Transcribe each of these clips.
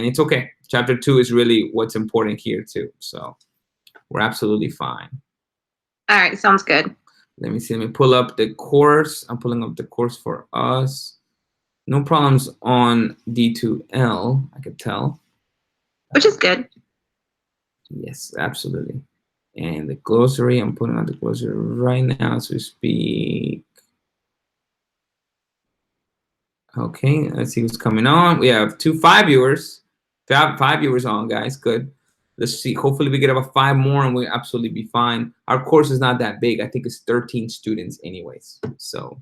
it's okay. Chapter 2 is really what's important here too. So we're absolutely fine. All right, sounds good. Let me see. Let me pull up the course. I'm pulling up the course for us. No problems on D2L, I could tell. Which is good. Yes, absolutely. And the glossary, I'm putting out the glossary right now as we speak. Okay, let's see what's coming on. We have 5 viewers. 5 viewers on, guys. Good. Let's see. Hopefully we get about 5 more and we'll absolutely be fine. Our course is not that big. I think it's 13 students anyways. So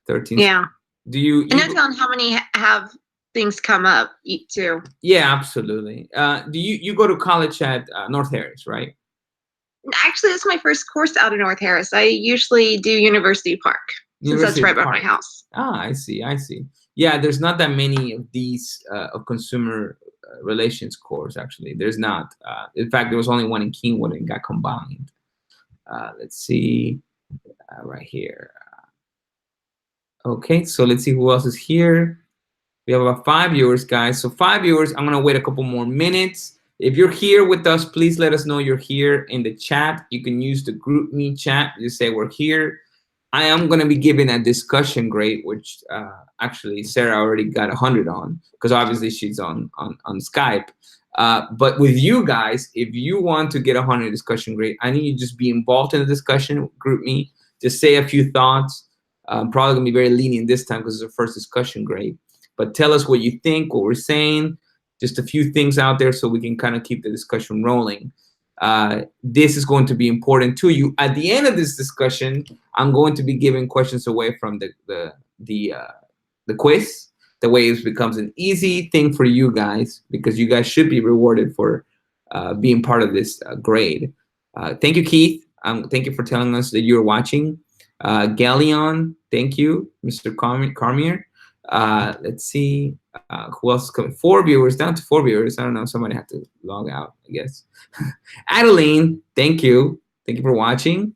13. Yeah. Do you and that's on how many have things come up too? Yeah, absolutely. Do you go to college at North Harris, right? Actually, this is my first course out of North Harris. I usually do University Park, since that's right by my house. Ah, I see. Yeah, there's not that many of these of consumer relations course, actually. There's not. In fact, there was only one in Kingwood and got combined. Let's see right here. Okay, so let's see who else is here. We have about 5 viewers, guys. So 5 viewers. I'm going to wait a couple more minutes. If you're here with us, please let us know you're here in the chat. You can use the GroupMe chat. Just say we're here. I am going to be giving a discussion grade, which actually Sarah already got 100 on, because obviously she's on Skype. But with you guys, if you want to get 100 discussion grade, I need you to just be involved in the discussion. GroupMe. Just say a few thoughts. I'm probably going to be very lenient this time because it's the first discussion grade. But tell us what you think, what we're saying. Just a few things out there so we can kind of keep the discussion rolling. This is going to be important to you. At the end of this discussion, I'm going to be giving questions away from the quiz. The way it becomes an easy thing for you guys, because you guys should be rewarded for being part of this grade. Thank you, Keith. Thank you for telling us that you're watching. Galleon, thank you, Mr. Carmier. Let's see who else is coming. 4 viewers, down to 4 viewers. I don't know, somebody had to log out, I guess. Adeline, thank you for watching.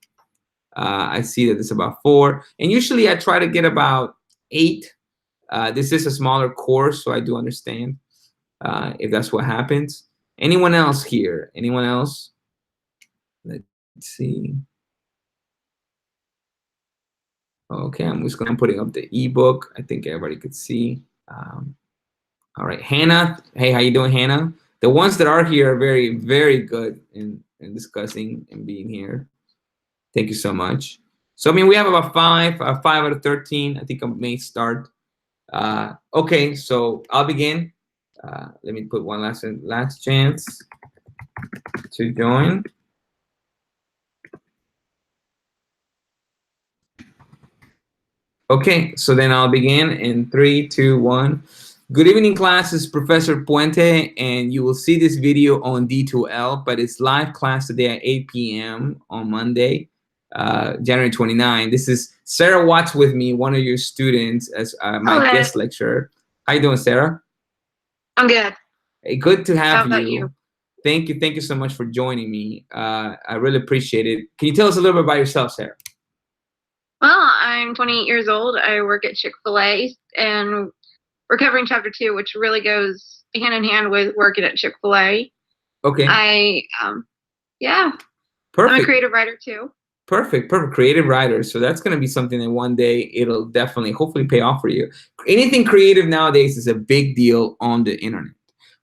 I see that it's about 4, and usually I try to get about 8. This is a smaller course, so I do understand if that's what happens. Anyone else here? Anyone else? Let's see. Okay, I'm just going to putting up the ebook. I think everybody could see. All right, Hannah. Hey, how you doing, Hannah? The ones that are here are very, very good in discussing and being here. Thank you so much. So, I mean, we have about 5 out of 13. I think I may start. Okay, so I'll begin. Let me put one last chance to join. Okay, so then I'll begin in 3, 2, 1. Good evening, class. This is Professor Puente, and you will see this video on D2L, but it's live class today at 8 p.m. on Monday, January 29. This is Sarah Watts with me, one of your students, as my guest lecturer. How you doing, Sarah? I'm good. Hey, good to have How about you? Thank you so much for joining me. I really appreciate it. Can you tell us a little bit about yourself, Sarah? Well, I'm 28 years old. I work at Chick-fil-A, and we're covering chapter 2, which really goes hand in hand with working at Chick-fil-A. Okay. Yeah. Perfect. I'm a creative writer too. Perfect. Creative writer. So that's going to be something that one day it'll definitely, hopefully pay off for you. Anything creative nowadays is a big deal on the internet.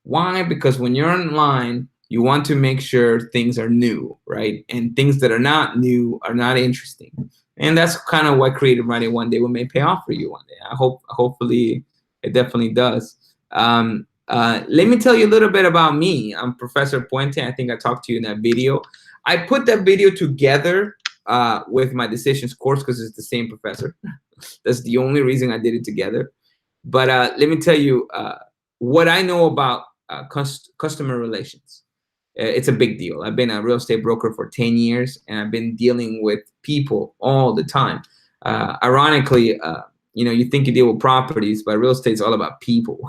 Why? Because when you're online, you want to make sure things are new, right? And things that are not new are not interesting. And that's kind of what creative writing one day may pay off for you one day. Hopefully it definitely does. Let me tell you a little bit about me. I'm Professor Puente. I think I talked to you in that video. I put that video together with my decisions course because it's the same professor. That's the only reason I did it together. But let me tell you what I know about customer relations. It's a big deal. I've been a real estate broker for 10 years, and I've been dealing with people all the time. Ironically, you think you deal with properties, but real estate is all about people.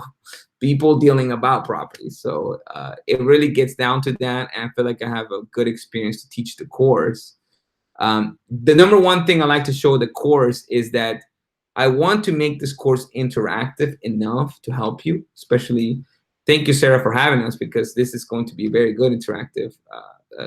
People dealing about properties. So it really gets down to that, and I feel like I have a good experience to teach the course. The number one thing I like to show the course is that I want to make this course interactive enough to help you, especially thank you, Sarah, for having us, because this is going to be a very good interactive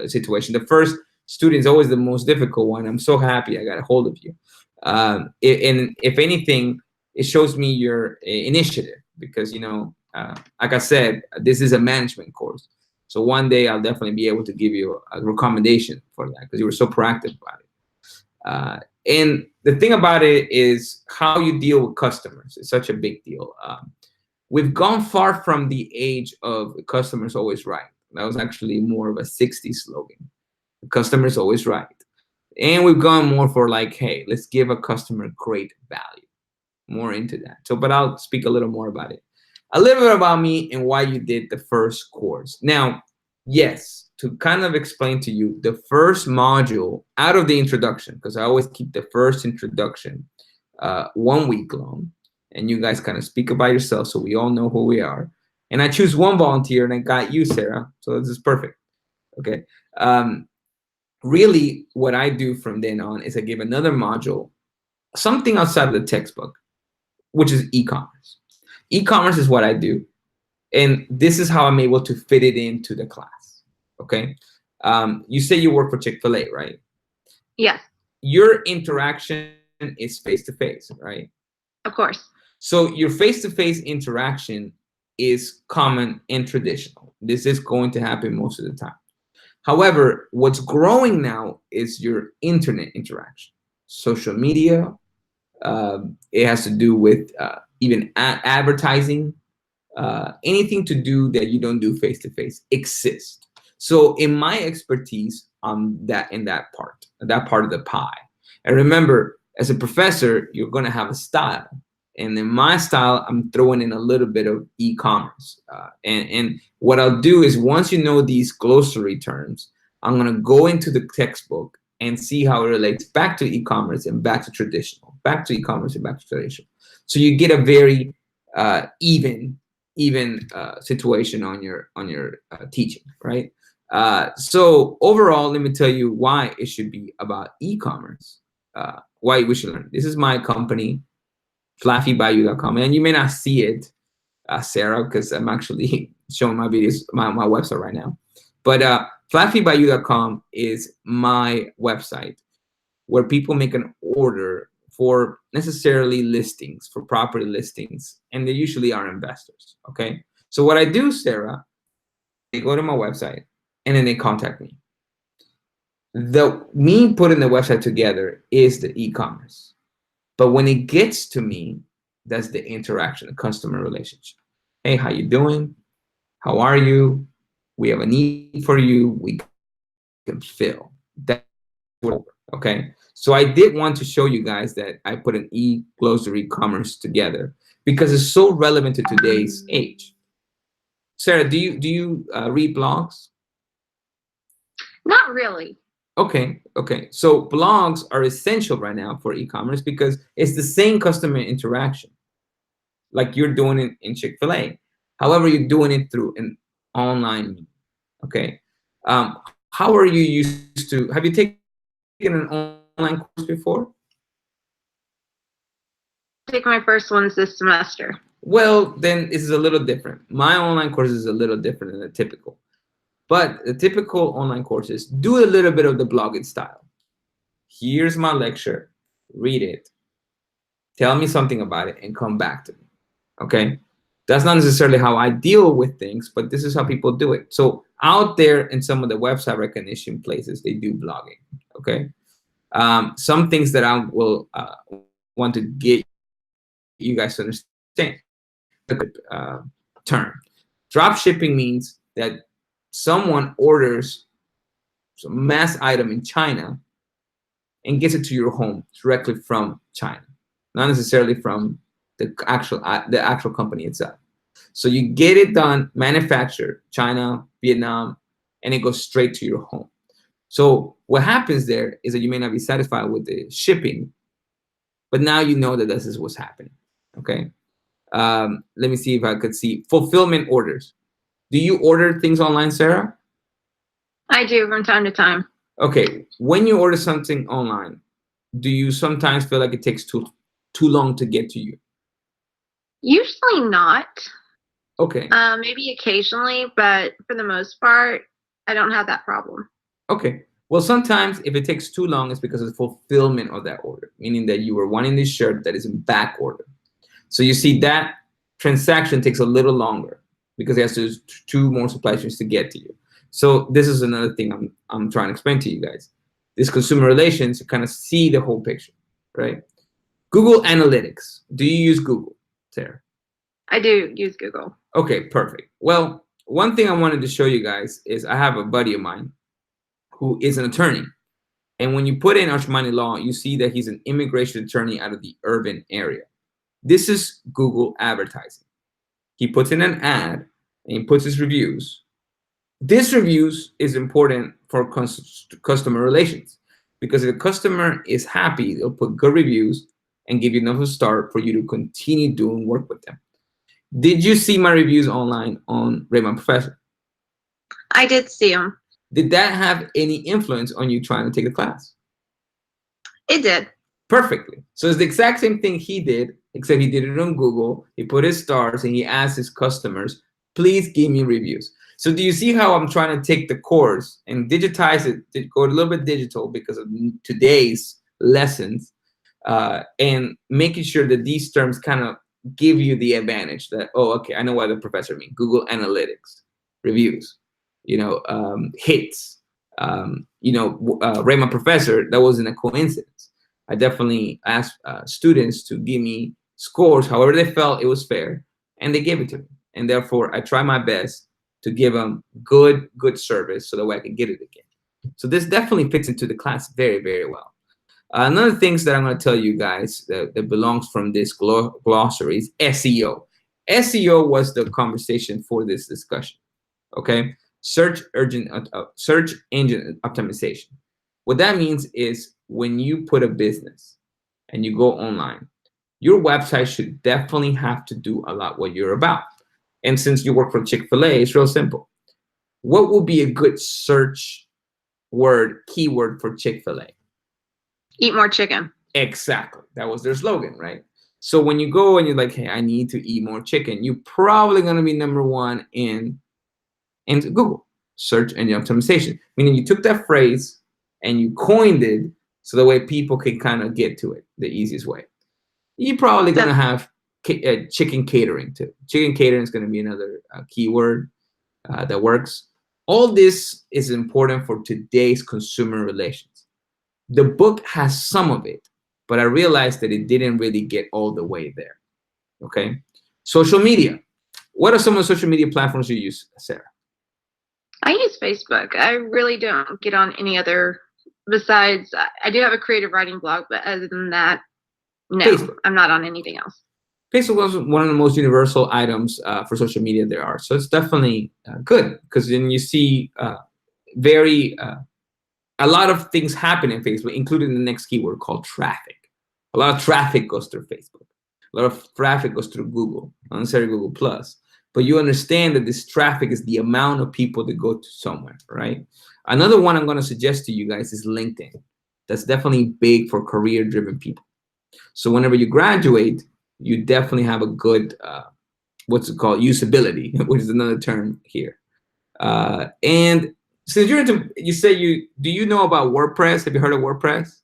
situation. The first student is always the most difficult one. I'm so happy I got a hold of you. And if anything, it shows me your initiative, because, like I said, this is a management course. So one day I'll definitely be able to give you a recommendation for that, because you were so proactive about it. And the thing about it is how you deal with customers is such a big deal. We've gone far from the age of the customer's always right. That was actually more of a 60s slogan. The customer's always right. And we've gone more for like, hey, let's give a customer great value. More into that. So, but I'll speak a little more about it. A little bit about me and why you did the first course. Now, yes, to kind of explain to you, the first module out of the introduction, because I always keep the first introduction 1 week long, and you guys kind of speak about yourself so we all know who we are. And I choose one volunteer, and I got you, Sarah. So this is perfect. Okay. Really, what I do from then on is I give another module, something outside of the textbook, which is e-commerce. E-commerce is what I do, and this is how I'm able to fit it into the class. Okay. You say you work for Chick-fil-A, right? Yes. Your interaction is face-to-face, right? Of course. So your face-to-face interaction is common and traditional. This is going to happen most of the time. However, what's growing now is your internet interaction, social media. It has to do with even advertising. Anything to do that you don't do face-to-face exists. So in my expertise, in that part of the pie. And remember, as a professor, you're going to have a style. And in my style, I'm throwing in a little bit of e-commerce. And what I'll do is, once you know these glossary terms, I'm going to go into the textbook and see how it relates back to e-commerce and back to traditional, back to e-commerce and back to traditional. So you get a very even situation on your teaching, right? So overall, let me tell you why it should be about e-commerce, why we should learn. This is my company, flaffybayou.com, and you may not see it, Sarah, because I'm actually showing my videos, my website right now. But flaffybayou.com is my website where people make an order for necessarily listings, for property listings, and they usually are investors. Okay, so what I do, Sarah, they go to my website and then they contact me. Me putting the website together is the e-commerce. But when it gets to me, that's the interaction, the customer relationship. Hey, how you doing? How are you? We have a need for you. We can fill. That's okay. So I did want to show you guys that I put an e-glossary commerce together because it's so relevant to today's age. Sarah, do you read blogs? Not really. Okay. So blogs are essential right now for e-commerce because it's the same customer interaction, like you're doing it in Chick-fil-A. However, you're doing it through an online. Okay. How are you used to? Have you taken an online course before? Take my first ones this semester. Well, then this is a little different. My online course is a little different than the typical. But the typical online courses do a little bit of the blogging style. Here's my lecture, read it, tell me something about it, and come back to me. Okay? That's not necessarily how I deal with things, but this is how people do it. So out there in some of the website recognition places, they do blogging. Okay? Some things that I will want to get you guys to understand. Term. Drop shipping means that someone orders some mass item in China and gets it to your home directly from China, not necessarily from the actual company itself. So you get it done, manufactured, China, Vietnam, and it goes straight to your home. So what happens there is that you may not be satisfied with the shipping, but now you know that this is what's happening. Okay. Let me see if I could see fulfillment orders. Do you order things online, Sarah? I do from time to time. Okay. When you order something online, do you sometimes feel like it takes too long to get to you? Usually not. Okay. Maybe occasionally, but for the most part, I don't have that problem. Okay. Well, sometimes if it takes too long, it's because of the fulfillment of that order, meaning that you were wanting this shirt that is in back order. So you see that transaction takes a little longer because it has to two more supply chains to get to you. So this is another thing I'm trying to explain to you guys. This consumer relations, you kind of see the whole picture, right? Google Analytics. Do you use Google, Sarah? I do use Google. Okay, perfect. Well, one thing I wanted to show you guys is I have a buddy of mine who is an attorney. And when you put in Ashmani Law, you see that he's an immigration attorney out of the urban area. This is Google advertising. He puts in an ad and he puts his reviews. This reviews is important for customer relations because if the customer is happy, they'll put good reviews and give you enough of a start for you to continue doing work with them. Did you see my reviews online on Rate My Professor? I did see them. Did that have any influence on you trying to take the class? It did. Perfectly. So it's the exact same thing he did, except he did it on Google. He put his stars and he asked his customers, please give me reviews. So do you see how I'm trying to take the course and digitize it, go a little bit digital because of today's lessons, and making sure that these terms kind of give you the advantage that, oh, okay, I know what the professor means. Google Analytics, reviews, hits, Rate My Professor, that wasn't a coincidence. I definitely asked students to give me scores, however they felt it was fair, and they gave it to me. And therefore, I try my best to give them good service so that way I can get it again. So this definitely fits into the class very, very well. Another things that I'm going to tell you guys that belongs from this glossary is SEO. SEO was the conversation for this discussion. Okay, search engine optimization. What that means is when you put a business and you go online, your website should definitely have to do a lot what you're about. And since you work for Chick-fil-A, it's real simple. What would be a good search word, keyword for Chick-fil-A? Eat more chicken. Exactly. That was their slogan, right? So when you go and you're like, hey, I need to eat more chicken, you're probably going to be number one in Google, search engine optimization. Meaning you took that phrase and you coined it so the way people can kind of get to it the easiest way. You're probably going to have chicken catering too. Chicken catering is going to be another keyword that works. All this is important for today's consumer relations. The book has some of it, but I realized that it didn't really get all the way there. Okay. Social media. What are some of the social media platforms you use, Sarah? I use Facebook. I really don't get on any other besides, I do have a creative writing blog, but other than that, no, Facebook. I'm not on anything else. Facebook was one of the most universal items for social media there are. So it's definitely good because then you see a lot of things happen in Facebook, including the next keyword called traffic. A lot of traffic goes through Facebook. A lot of traffic goes through Google, not necessarily Google Plus. But you understand that this traffic is the amount of people that go to somewhere, right? Another one I'm going to suggest to you guys is LinkedIn. That's definitely big for career-driven people. So whenever you graduate, you definitely have a good, what's it called, usability, which is another term here. And since you're into, do you know about WordPress? Have you heard of WordPress?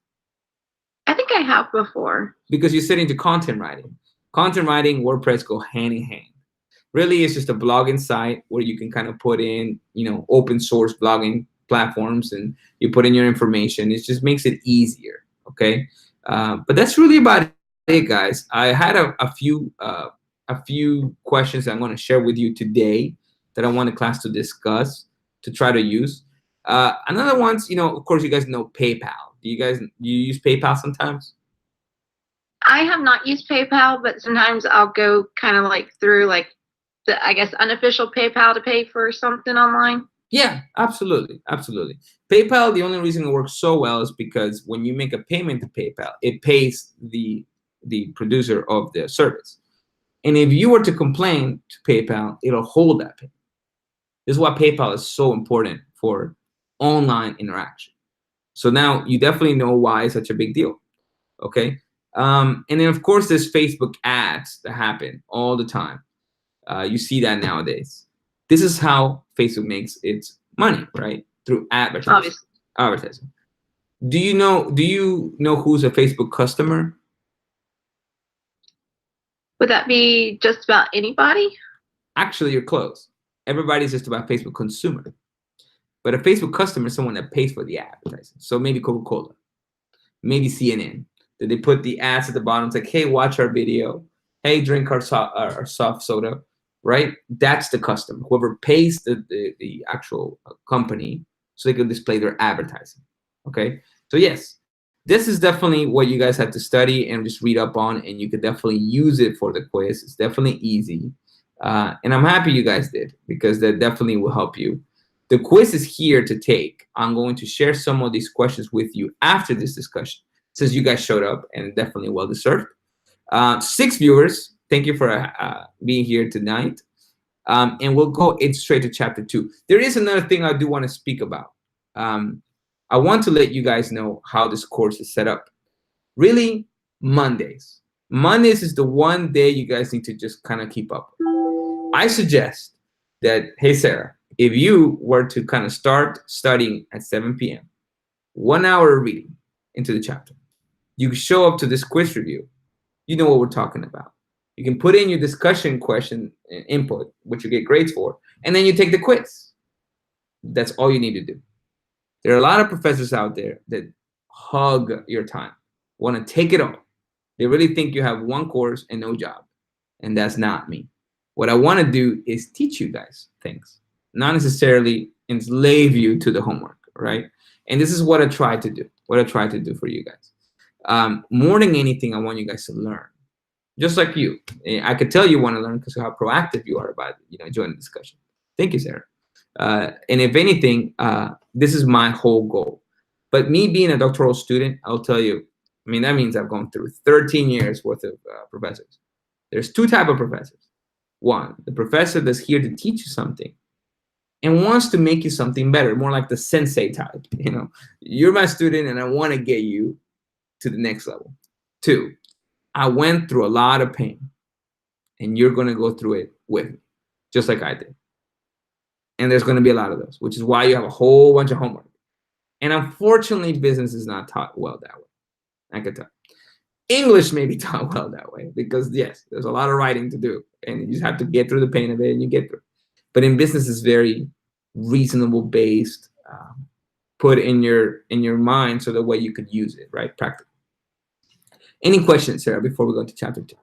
I think I have before. Because you said into content writing. Content writing, WordPress go hand in hand. Really, it's just a blogging site where you can kind of put in, open source blogging platforms and you put in your information. It just makes it easier, okay? But that's really about it, guys. I had a few questions that I'm going to share with you today that I want the class to discuss, to try to use. Another one's, of course, you guys know PayPal. Do you use PayPal sometimes? I have not used PayPal, but sometimes I'll go kind of like through like the, I guess, unofficial PayPal to pay for something online. Yeah, absolutely. Absolutely. PayPal, the only reason it works so well is because when you make a payment to PayPal, it pays the producer of the service. And if you were to complain to PayPal, it'll hold that payment. This is why PayPal is so important for online interaction. So now you definitely know why it's such a big deal. Okay. And then, of course, there's Facebook ads that happen all the time. You see that nowadays. This is how Facebook makes its money, right? Through advertising. Obviously. Advertising. Do you know who's a Facebook customer? Would that be just about anybody? Actually, you're close. Everybody's just about Facebook consumer. But a Facebook customer is someone that pays for the advertising. So maybe Coca-Cola, maybe CNN. Did they put the ads at the bottom? It's like, hey, watch our video. Hey, drink our soft soda, right? That's the customer. Whoever pays the actual company so they can display their advertising, okay? So yes, this is definitely what you guys have to study and just read up on, and you could definitely use it for the quiz. It's definitely easy. And I'm happy you guys did, because that definitely will help you. The quiz is here to take. I'm going to share some of these questions with you after this discussion, since you guys showed up, and definitely well deserved. 6 viewers, thank you for being here tonight. And we'll go in straight to chapter 2. There is another thing I do want to speak about. I want to let you guys know how this course is set up. Really, Mondays. Mondays is the one day you guys need to just kind of keep up. I suggest that, hey, Sarah, if you were to kind of start studying at 7 p.m., 1 hour of reading into the chapter, you show up to this quiz review, you know what we're talking about. You can put in your discussion question input, which you get grades for, and then you take the quiz. That's all you need to do. There are a lot of professors out there that hug your time, want to take it all. They really think you have one course and no job, and that's not me. What I want to do is teach you guys things, not necessarily enslave you to the homework, right? And this is what I try to do, for you guys. More than anything, I want you guys to learn. Just like you. I could tell you want to learn because of how proactive you are about joining the discussion. Thank you, Sarah. And if anything, this is my whole goal. But me being a doctoral student, I'll tell you, I mean, that means I've gone through 13 years worth of professors. There's two types of professors. One, the professor that's here to teach you something and wants to make you something better, more like the sensei type. You're my student and I want to get you to the next level. Two, I went through a lot of pain and you're going to go through it with me, just like I did. And there's going to be a lot of those, which is why you have a whole bunch of homework. And unfortunately, business is not taught well that way. I could tell. English may be taught well that way because, yes, there's a lot of writing to do. And you just have to get through the pain of it and you get through. But in business, it's very reasonable based, put in your mind so that way you could use it, right? Practical. Any questions, Sarah, before we go to chapter 2?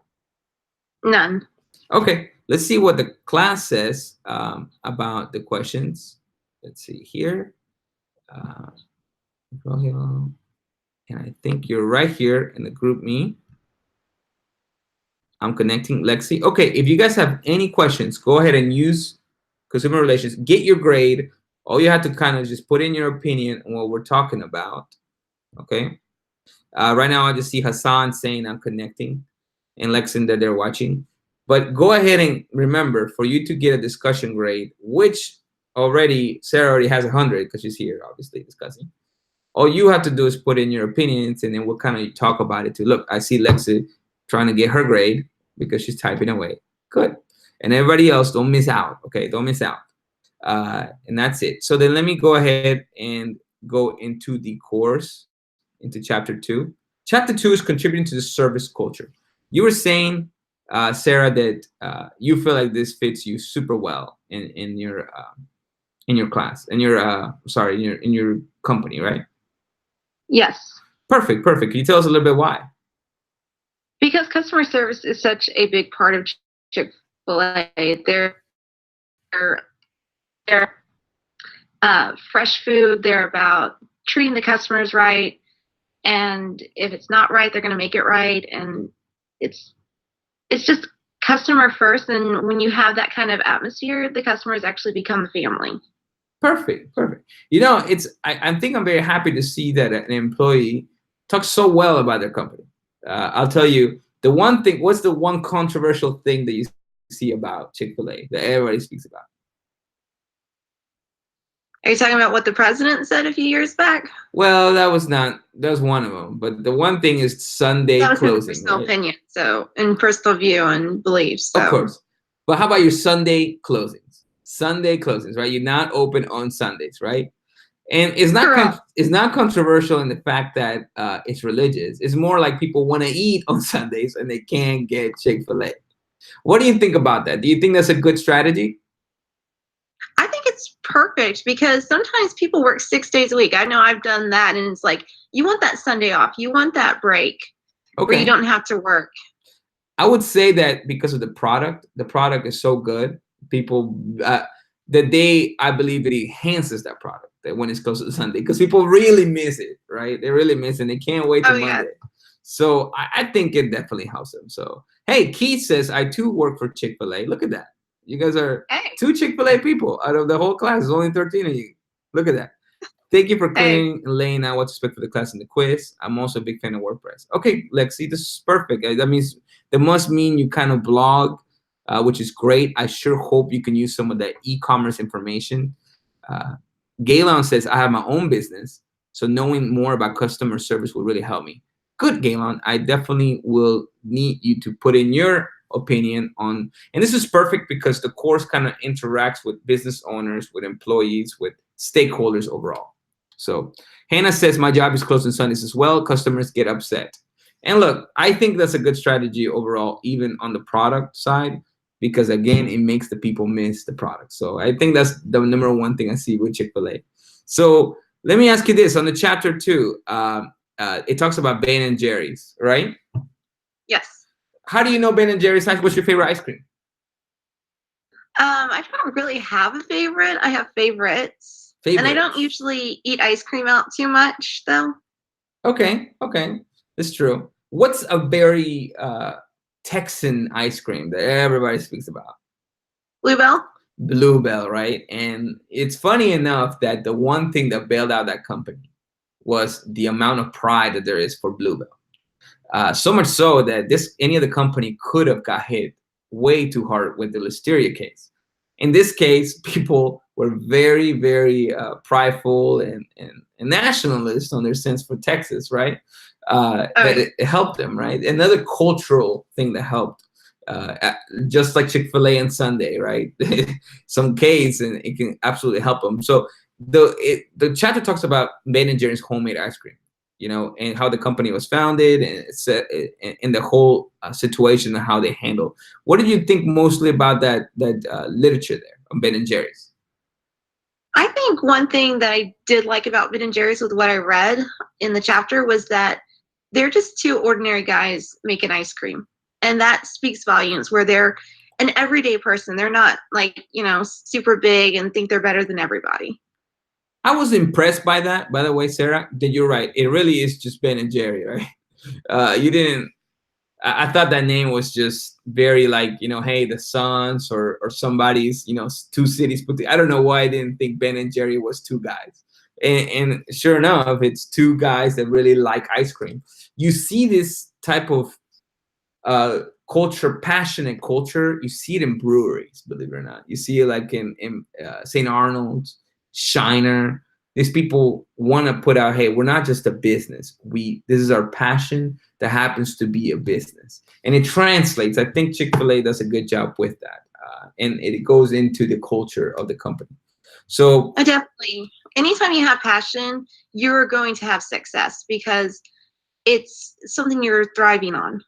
None. Okay, let's see what the class says about the questions. Let's see here. And I think you're right here in the group me. I'm connecting Lexi. Okay, if you guys have any questions, go ahead and use consumer relations. Get your grade. All you have to kind of just put in your opinion on what we're talking about. Okay. Right now, I just see Hassan saying I'm connecting and Lexin that they're watching. But go ahead and remember, for you to get a discussion grade, which Sarah already has 100 because she's here, obviously, discussing. All you have to do is put in your opinions, and then we'll kind of talk about it too. Look, I see Lexi trying to get her grade because she's typing away. Good. And everybody else, don't miss out, okay? Don't miss out. And that's it. So then let me go ahead and go into the course, into chapter 2. Chapter 2 is contributing to the service culture. You were saying, Sarah, that you feel like this fits you super well in your class, in your company, right? Yes. Perfect. Can you tell us a little bit why? Because customer service is such a big part of Chick-fil-A. They're fresh food. They're about treating the customers right. And if it's not right, they're going to make it right. And it's just customer first. And when you have that kind of atmosphere, the customers actually become family. Perfect. I think I'm very happy to see that an employee talks so well about their company. I'll tell you the one thing. What's the one controversial thing that you see about Chick-fil-A that everybody speaks about? Are you talking about what the president said a few years back? Well, that was one of them. But the one thing is Sunday closing. Personal opinion, so and personal view and beliefs. So. Of course. But how about your Sunday closings? Sunday closings, right? You're not open on Sundays, right? And Correct. it's not controversial in the fact that it's religious. It's more like people want to eat on Sundays and they can't get Chick-fil-A. What do you think about that? Do you think that's a good strategy? I think it's perfect because sometimes people work 6 days a week. I know I've done that, and it's like you want that Sunday off, you want that break where you Okay. don't have to work. I would say that because of the product is so good. People, the day I believe it enhances that product that when it's close to Sunday because people really miss it, right? They really miss it and they can't wait Oh till yeah. Monday. So I think it definitely helps them. So hey, Keith says I too work for Chick-fil-A. Look at that. You guys are Hey, two Chick-fil-A people out of the whole class. There's only 13 of you. Look at that. Thank you for hey. clearing and laying out what to expect for the class and the quiz. I'm also a big fan of WordPress. Okay, Lexi, this is perfect. That means that must mean you kind of blog, which is great. I sure hope you can use some of that e-commerce information. Uh, Galen says, I have my own business, so knowing more about customer service will really help me. Good, Galen. I definitely will need you to put in your opinion on, and this is perfect because the course kind of interacts with business owners, with employees, with stakeholders overall. So Hannah says, my job is closed on Sundays as well. Customers get upset. And look, I think that's a good strategy overall, even on the product side, because again, it makes the people miss the product. So I think that's the number one thing I see with Chick-fil-A. So let me ask you this on the chapter 2, it talks about Ben and Jerry's, right? Yes. How do you know Ben and Jerry's? What's your favorite ice cream? I don't really have a favorite. I have favorites. And I don't usually eat ice cream out too much, though. Okay, that's true. What's a very Texan ice cream that everybody speaks about? Bluebell? Bluebell, right? And it's funny enough that the one thing that bailed out that company was the amount of pride that there is for Bluebell. So much so that any other company could have got hit way too hard with the Listeria case. In this case, people were very, very prideful and nationalist on their sense for Texas, right? That it helped them, right? Another cultural thing that helped, just like Chick-fil-A and Sunday, right? Some case, and it can absolutely help them. So the chapter talks about Ben and Jerry's homemade ice cream, you know, and how the company was founded, and it's in the whole situation and how they handle. What did you think mostly about that literature there on Ben and Jerry's? I think one thing that I did like about Ben and Jerry's with what I read in the chapter was that they're just two ordinary guys making ice cream. And that speaks volumes where they're an everyday person. They're not like, super big and think they're better than everybody. I was impressed by that, by the way, Sarah, that you're right. It really is just Ben and Jerry, right? You didn't, I thought that name was just very like, hey, the Sons or somebody's, two cities put I don't know why I didn't think Ben and Jerry was two guys. And sure enough, it's two guys that really like ice cream. You see this type of culture, passionate culture, you see it in breweries, believe it or not. You see it like in St. Arnold's, Shiner. These people want to put out, hey, we're not just a business. This is our passion that happens to be a business. And it translates. I think Chick-fil-A does a good job with that. And it goes into the culture of the company. So definitely, anytime you have passion, you're going to have success because it's something you're thriving on.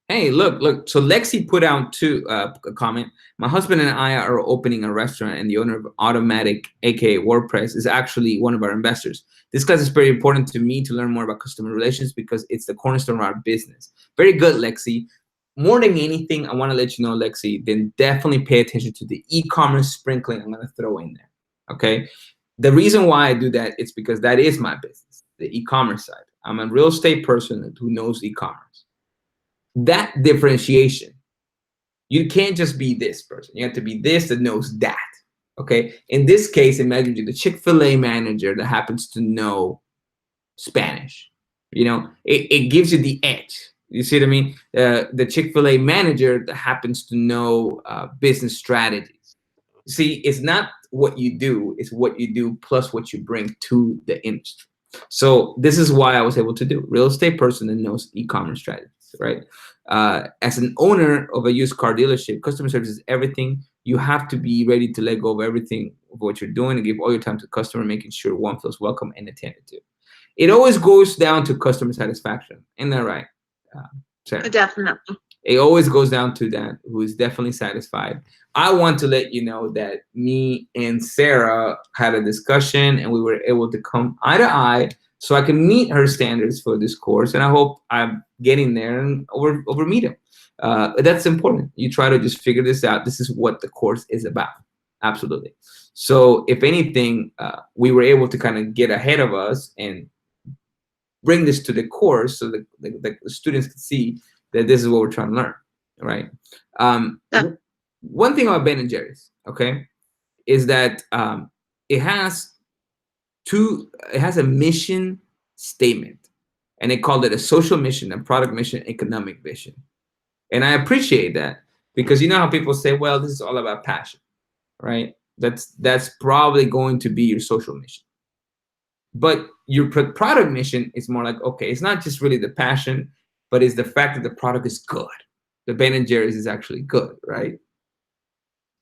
Hey, look. So Lexi put out a comment. My husband and I are opening a restaurant, and the owner of Automattic, aka WordPress, is actually one of our investors. This class is very important to me to learn more about customer relations because it's the cornerstone of our business. Very good, Lexi. More than anything, I want to let you know, Lexi, then definitely pay attention to the e-commerce sprinkling I'm going to throw in there. Okay. The reason why I do that is because that is my business, the e-commerce side. I'm a real estate person who knows e-commerce. That differentiation, you can't just be this person. You have to be this that knows that. Okay. In this case, imagine you're the Chick-fil-A manager that happens to know Spanish. It gives you the edge. You see what I mean? The Chick-fil-A manager that happens to know business strategies. See, it's not what you do, it's what you do plus what you bring to the industry. So this is why I was able to do real estate person that knows e-commerce strategies, right? as an owner of a used car dealership, customer service is everything. You have to be ready to let go of everything of what you're doing and give all your time to the customer, making sure one feels welcome and attended to. It always goes down to customer satisfaction. Isn't that right, Sarah? Definitely. It always goes down to that, who is definitely satisfied. I want to let you know that me and Sarah had a discussion and we were able to come eye to eye so I can meet her standards for this course. And I hope I'm getting there and over meet them. That's important. You try to just figure this out. This is what the course is about. Absolutely. So if anything, we were able to kind of get ahead of us and bring this to the course so that the students can see that this is what we're trying to learn, right? One thing about Ben & Jerry's, okay, is that it has a mission statement, and they called it a social mission, a product mission, economic vision. And I appreciate that, because you know how people say, well, this is all about passion, right? That's probably going to be your social mission. But your product mission is more like, okay, it's not just really the passion, but it's the fact that the product is good. The Ben & Jerry's is actually good, right?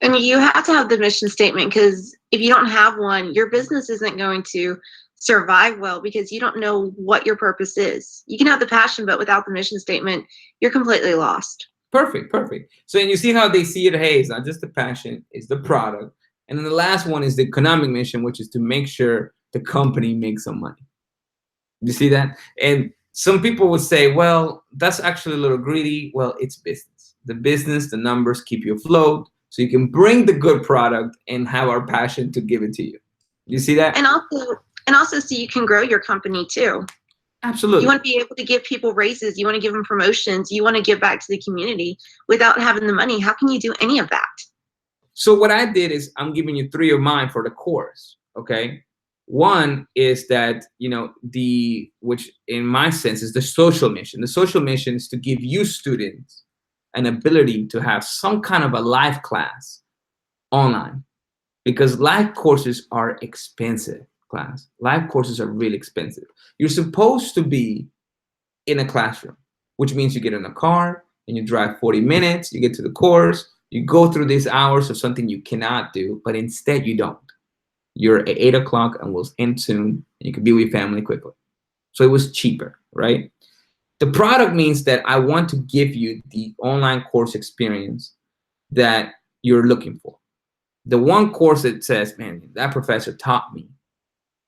And you have to have the mission statement, because if you don't have one, your business isn't going to survive well, because you don't know what your purpose is. You can have the passion, but without the mission statement, you're completely lost. Perfect. So, and you see how they see it, hey, it's not just the passion, it's the product. And then the last one is the economic mission, which is to make sure the company makes some money. You see that? And some people would say, well, that's actually a little greedy. Well, it's business. The business, the numbers keep you afloat, so you can bring the good product and have our passion to give it to you. You see that? And also so you can grow your company too. Absolutely. You want to be able to give people raises. You want to give them promotions. You want to give back to the community. Without having the money, how can you do any of that? So what I did is I'm giving you 3 of mine for the course, okay? One is that, which in my sense is the social mission. The social mission is to give you students an ability to have some kind of a live class online, because live courses are expensive, class. Live courses are really expensive. You're supposed to be in a classroom, which means you get in a car and you drive 40 minutes, you get to the course, you go through these hours of something you cannot do, but instead you don't. You're at 8 o'clock and we'll end soon, and you can be with your family quickly. So it was cheaper, right? The product means that I want to give you the online course experience that you're looking for. The one course that says, man, that professor taught me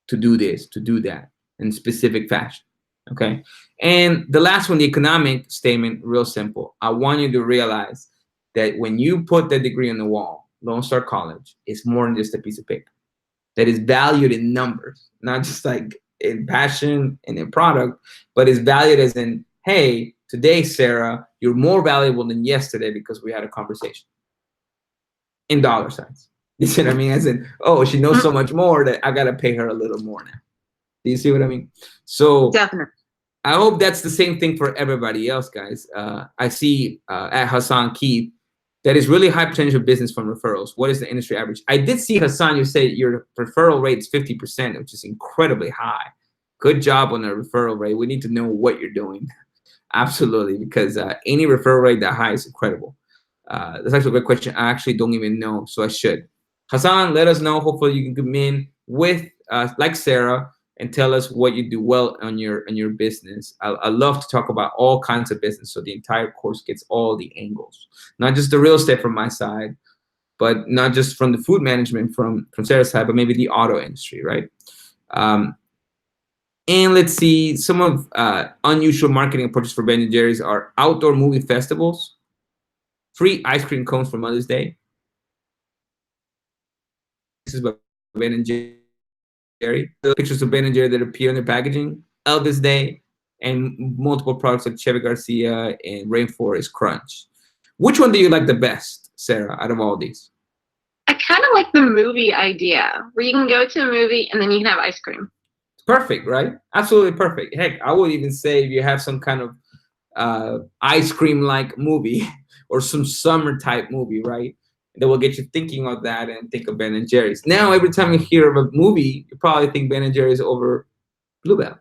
to do this, to do that in specific fashion, okay? And the last one, the economic statement, real simple. I want you to realize that when you put the degree on the wall, Lone Star College is more than just a piece of paper. That is valued in numbers, not just like in passion and in product, but is valued as in, hey, today, Sarah, you're more valuable than yesterday because we had a conversation. In dollar signs. You see what I mean? As in, oh, she knows so much more that I got to pay her a little more now. Do you see what I mean? So definitely. I hope that's the same thing for everybody else, guys. I see at Hassan Keith, that is really high potential business from referrals. What is the industry average? I did see, Hassan, you say your referral rate is 50%, which is incredibly high. Good job on the referral rate. We need to know what you're doing. Absolutely, because any referral rate that high is incredible. That's actually a great question. I actually don't even know, so I should. Hassan, let us know. Hopefully you can come in with, like Sarah, and tell us what you do well on your business. I love to talk about all kinds of business, so the entire course gets all the angles, not just the real estate from my side, but not just from the food management from Sarah's side, but maybe the auto industry, right? And let's see, some of unusual marketing approaches for Ben & Jerry's are outdoor movie festivals, free ice cream cones for Mother's Day. This is about Ben & Jerry. The pictures of Ben & Jerry that appear in their packaging, Elvis Day, and multiple products like Chevy Garcia and Rainforest Crunch. Which one do you like the best, Sarah, out of all these? I kind of like the movie idea, where you can go to a movie and then you can have ice cream. It's perfect, right? Absolutely perfect. Heck, I would even say if you have some kind of ice cream-like movie or some summer-type movie, right? That will get you thinking of that and think of Ben & Jerry's. Now, every time you hear of a movie, you probably think Ben & Jerry's over Bluebell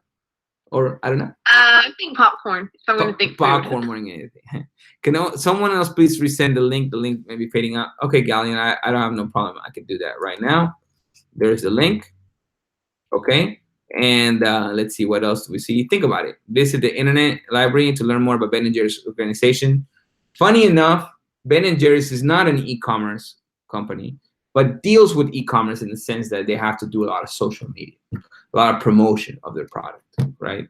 or I don't know. I think popcorn. If I'm going to think Popcorn food. more than anything. Can someone else please resend the link? The link may be fading out. Okay, Galleon, I don't have no problem. I can do that right now. There's the link. Okay. And let's see, what else do we see? Think about it. Visit the Internet Library to learn more about Ben & Jerry's organization. Funny enough, Ben & Jerry's is not an e-commerce company, but deals with e-commerce in the sense that they have to do a lot of social media, a lot of promotion of their product, right?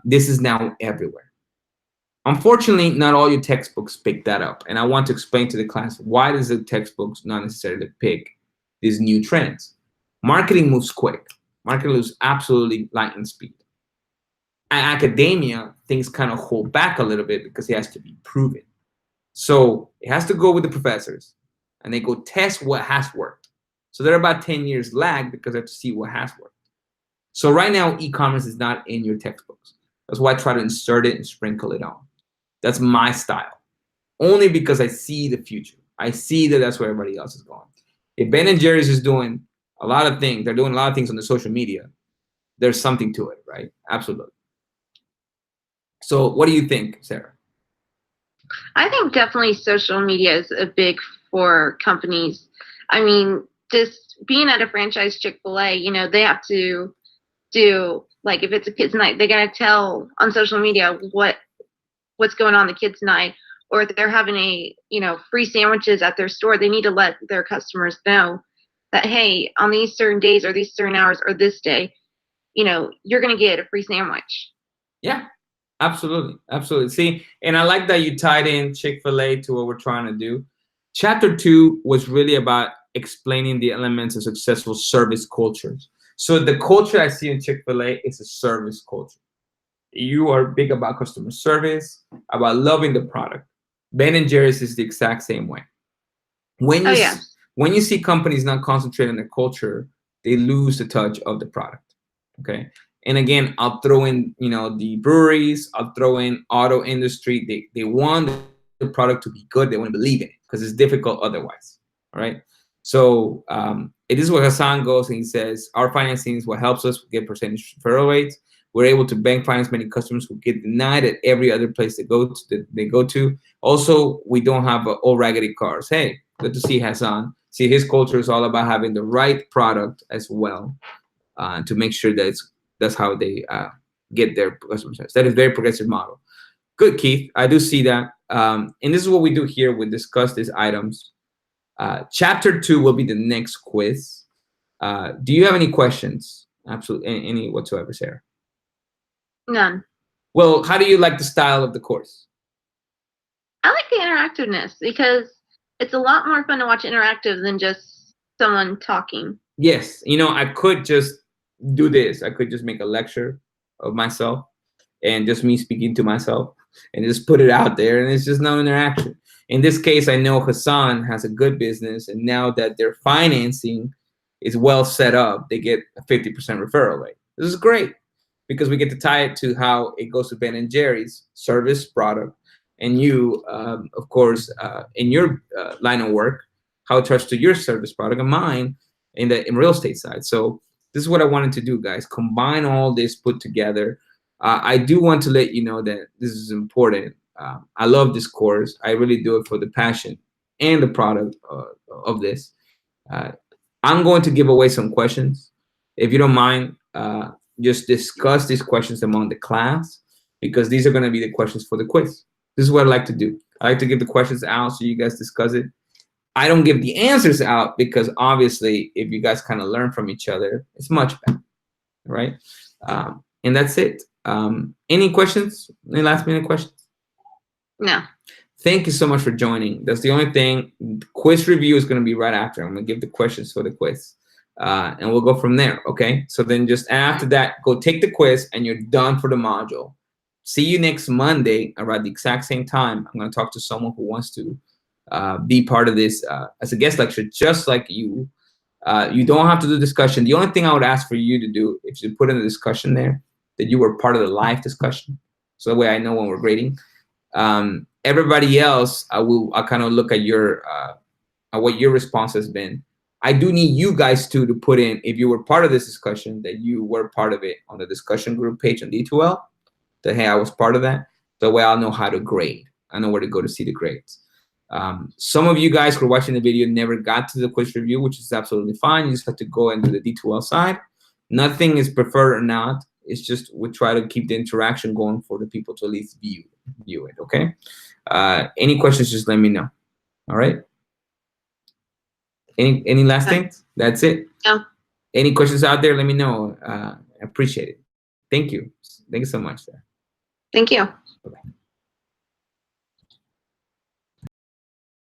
This is now everywhere. Unfortunately, not all your textbooks pick that up. And I want to explain to the class, why does the textbooks not necessarily pick these new trends? Marketing moves quick. Marketing moves absolutely lightning speed. At academia, things kind of hold back a little bit because it has to be proven. So it has to go with the professors, and they go test what has worked. So they're about 10 years lag because they have to see what has worked. So right now, e-commerce is not in your textbooks. That's why I try to insert it and sprinkle it on. That's my style, only because I see the future. I see that that's where everybody else is going. If Ben & Jerry's is doing a lot of things, they're doing a lot of things on the social media, there's something to it, right? Absolutely. So what do you think, Sarah? I think definitely social media is a big for companies. I mean, just being at a franchise Chick-fil-A, you know, they have to do, like, if it's a kids' night, they got to tell on social media what's going on the kids' night, or if they're having a, you know, free sandwiches at their store, they need to let their customers know that, hey, on these certain days or these certain hours or this day, you know, you're going to get a free sandwich. Yeah, absolutely. Absolutely. See, and I like that you tied in Chick-fil-A to what we're trying to do. Chapter 2 was really about explaining the elements of successful service cultures. So the culture I see in Chick-fil-A is a service culture. You are big about customer service, about loving the product. Ben & Jerry's is the exact same way. When you see companies not concentrate on their culture, they lose the touch of the product. Okay. And again, I'll throw in, you know, the breweries, I'll throw in auto industry. They want the product to be good. They want to believe in it because it's difficult otherwise. All right. So it is where Hassan goes and he says, our financing is what helps us get percentage referral rates. We're able to bank finance many customers who get denied at every other place they go to. Also, we don't have all raggedy cars. Hey, good to see Hassan. See, his culture is all about having the right product as well to make sure that that's how they get their customer service. That is a very progressive model. Good, Keith. I do see that. And this is what we do here. We discuss these items. Chapter 2 will be the next quiz. Do you have any questions? Absolutely, any whatsoever, Sarah? None. Well, how do you like the style of the course? I like the interactiveness because it's a lot more fun to watch interactive than just someone talking. Yes. You know, I could just do this. I could just make a lecture of myself and just me speaking to myself and just put it out there, and it's just no interaction. In this case, I know Hassan has a good business, and now that their financing is well set up, they get a 50% referral rate. This is great because we get to tie it to how it goes to Ben & Jerry's service product, and you, of course, in your line of work, how it touches to your service product and mine in real estate side. So this is what I wanted to do, guys. Combine all this, put together. I do want to let you know that this is important. I love this course. I really do it for the passion and the product of this. I'm going to give away some questions. If you don't mind, just discuss these questions among the class because these are going to be the questions for the quiz. This is what I like to do. I like to give the questions out so you guys discuss it. I don't give the answers out because obviously if you guys kind of learn from each other, it's much better, right? And that's it. Any questions? Any last minute questions? No. Thank you so much for joining. That's the only thing. Quiz review is going to be right after. I'm going to give the questions for the quiz. And we'll go from there, okay? So then just after that, go take the quiz and you're done for the module. See you next Monday around the exact same time. I'm going to talk to someone who wants to be part of this as a guest lecture, just like you. You don't have to do discussion. The only thing I would ask for you to do, if you put in the discussion there, that you were part of the live discussion. So that way I know when we're grading. Everybody else, I'll kind of look at your what your response has been. I do need you guys to put in, if you were part of this discussion, that you were part of it on the discussion group page on D2L, that, hey, I was part of that. That way I'll know how to grade. I know where to go to see the grades. Some of you guys who are watching the video never got to the quiz review, which is absolutely fine. You just have to go and do the D2L side. Nothing is preferred or not. It's just we try to keep the interaction going for the people to at least view it, okay? Any questions, just let me know. All right? Any last things? That's it? No. Any questions out there, let me know. I appreciate it. Thank you. Thank you so much. Thank you. Bye-bye.